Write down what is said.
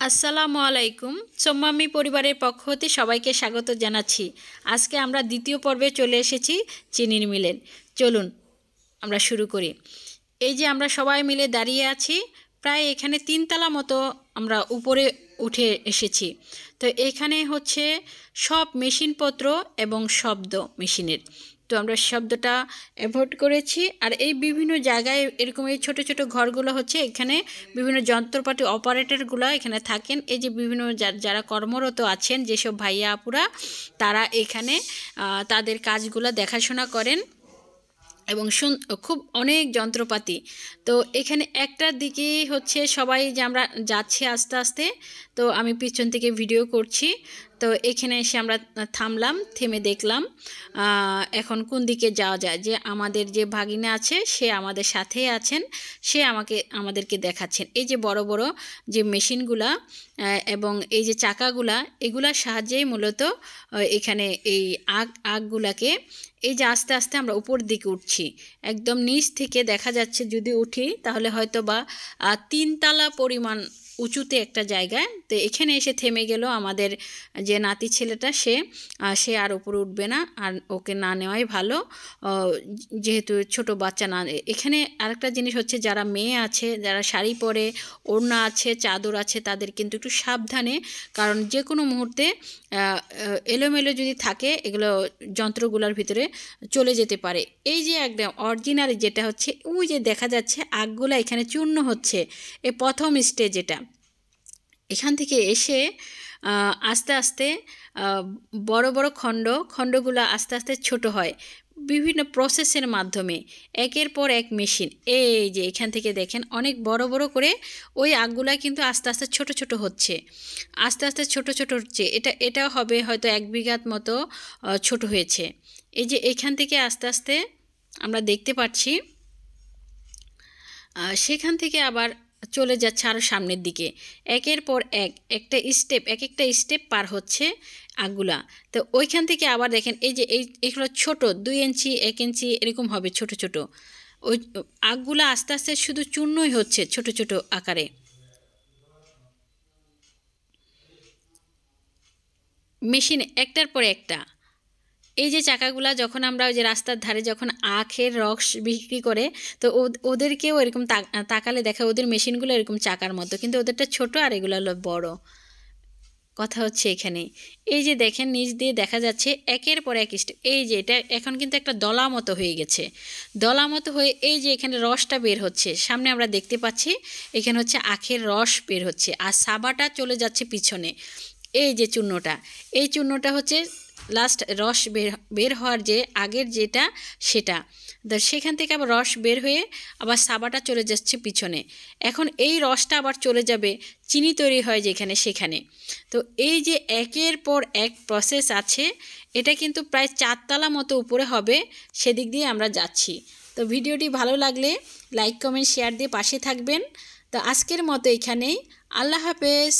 আসসালামু আলাইকুম। সোম্মামি পরিবারের পক্ষ হতে সবাইকে স্বাগত জানাচ্ছি। আজকে আমরা দ্বিতীয় পর্বে চলে এসেছি চিনির মিলের। চলুন আমরা শুরু করি। এই যে আমরা সবাই মিলে দাঁড়িয়ে আছি, প্রায় এখানে 3 তলা মতো আমরা উপরে উঠে এসেছি। তো এখানে হচ্ছে সব মেশিনপত্র এবং শব্দ মেশিনের। তো আমরা শব্দটা অ্যাভয়েড করেছি। আর এই বিভিন্ন জায়গায় এরকম এই ছোটো ছোটো ঘরগুলো হচ্ছে, এখানে বিভিন্ন যন্ত্রপাতি অপারেটরগুলো এখানে থাকেন। এই যে বিভিন্ন যারা কর্মরত আছেন, যেসব ভাইয়া আপুরা, তারা এখানে তাদের কাজগুলো দেখাশোনা করেন এবং খুব অনেক যন্ত্রপাতি। তো এখানে একটার দিকেই হচ্ছে সবাই যে আমরা যাচ্ছি আস্তে আস্তে, তো আমি পিছন থেকে ভিডিও করছি। তো এখানে এসে আমরা থামলাম, থেমে দেখলাম এখন কোন দিকে যাওয়া যায়। যে আমাদের যে ভাগিনা আছে, সে আমাদের সাথেই আছেন, সে আমাদেরকে দেখাচ্ছেন এই যে বড় বড় যে মেশিনগুলা এবং এই যে চাকাগুলা, এগুলার সাহায্যেই মূলত এখানে এই আগগুলাকে এই যে আস্তে আস্তে আমরা উপর দিকে উঠছি। একদম নিচ থেকে দেখা যাচ্ছে যদি উঠি তাহলে হয়তো বা 3 তলা পরিমাণ উঁচুতে একটা জায়গায়। তো এখানে এসে থেমে গেল আমাদের যে নাতি ছেলেটা, সে আর উপরে উঠবে না, আর ওকে না নেওয়াই ভালো, যেহেতু ছোট বাচ্চা না। এখানে আরেকটা জিনিস হচ্ছে, যারা মেয়ে আছে, যারা শাড়ি পরে, ওড়না আছে, চাদর আছে, তাদের কিন্তু একটু সাবধানে, কারণ যে কোনো মুহূর্তে এলোমেলো যদি থাকে এগুলো যন্ত্রগুলোর ভিতরে চলে যেতে পারে। এই যে একদম অরিজিনাল যেটা হচ্ছে, ওই যে দেখা যাচ্ছে আগগুলো এখানে চূর্ণ হচ্ছে, এই প্রথম স্টেজ। এটা এখান থেকে এসে আস্তে আস্তে বড় বড় খণ্ডগুলো আস্তে আস্তে ছোট হয় বিভিন্ন প্রসেসের মাধ্যমে, একের পর এক মেশিন। এই যে এখান থেকে দেখেন অনেক বড় বড় করে ওই আগগুলা কিন্তু আস্তে আস্তে ছোট ছোট হচ্ছে, আস্তে আস্তে ছোট ছোট হচ্ছে। এটা হবে হয়তো 1 বিঘাত মতো ছোট হয়েছে। এই যে এখান থেকে আস্তে আস্তে আমরা দেখতে পাচ্ছি সেখান থেকে আবার চলে যাচ্ছে আরও সামনের দিকে, একের পর একটা স্টেপ পার হচ্ছে আগগুলা। তো ওইখান থেকে আবার দেখেন এই যে এইগুলো ছোট 2 ইঞ্চি 1 ইঞ্চি এরকম হবে ছোট ছোট। ওই আগগুলা আস্তে আস্তে শুধু চূর্ণই হচ্ছে ছোট ছোট আকারে। মেশিন একটার পর একটা। এই যে চাকাগুলা যখন আমরা ওই যে রাস্তার ধারে যখন আখের রস বিক্রি করে, তো ওদেরকেও এরকম তাকালে দেখা ওদের মেশিনগুলো এরকম চাকার মতো, কিন্তু ওদেরটা ছোট আর এগুলো হলো বড়। কথা হচ্ছে এখানে এই যে দেখেন নিচ দিয়ে দেখা যাচ্ছে একের পর এক স্টেপ। এই যে এটা এখন কিন্তু একটা দলা মতো হয়ে গেছে, দলা মতো হয়ে এই যে এখানে রসটা বের হচ্ছে, সামনে আমরা দেখতে পাচ্ছি এখানে হচ্ছে আখের রস বের হচ্ছে, আর সাবাটা চলে যাচ্ছে পিছনে। এই যে চূর্ণটা, এই চূর্ণটা হচ্ছে লাস্ট রস বের হওয়ার যে আগের যেটা, সেটা সেখান থেকে আবার রস বের হয়ে আবার সাবাটা চলে যাচ্ছে পিছনে। এখন এই রসটা আবার চলে যাবে চিনি তৈরি হয় যেখানে, সেখানে। তো এই যে একের পর এক প্রসেস আছে, এটা কিন্তু প্রায় 4 তলা মতো উপরে হবে, সেদিক দিয়ে আমরা যাচ্ছি। তো ভিডিওটি ভালো লাগলে লাইক কমেন্ট শেয়ার দিয়ে পাশে থাকবেন। তো আজকের মতো এখানেই, আল্লাহ হাফেজ।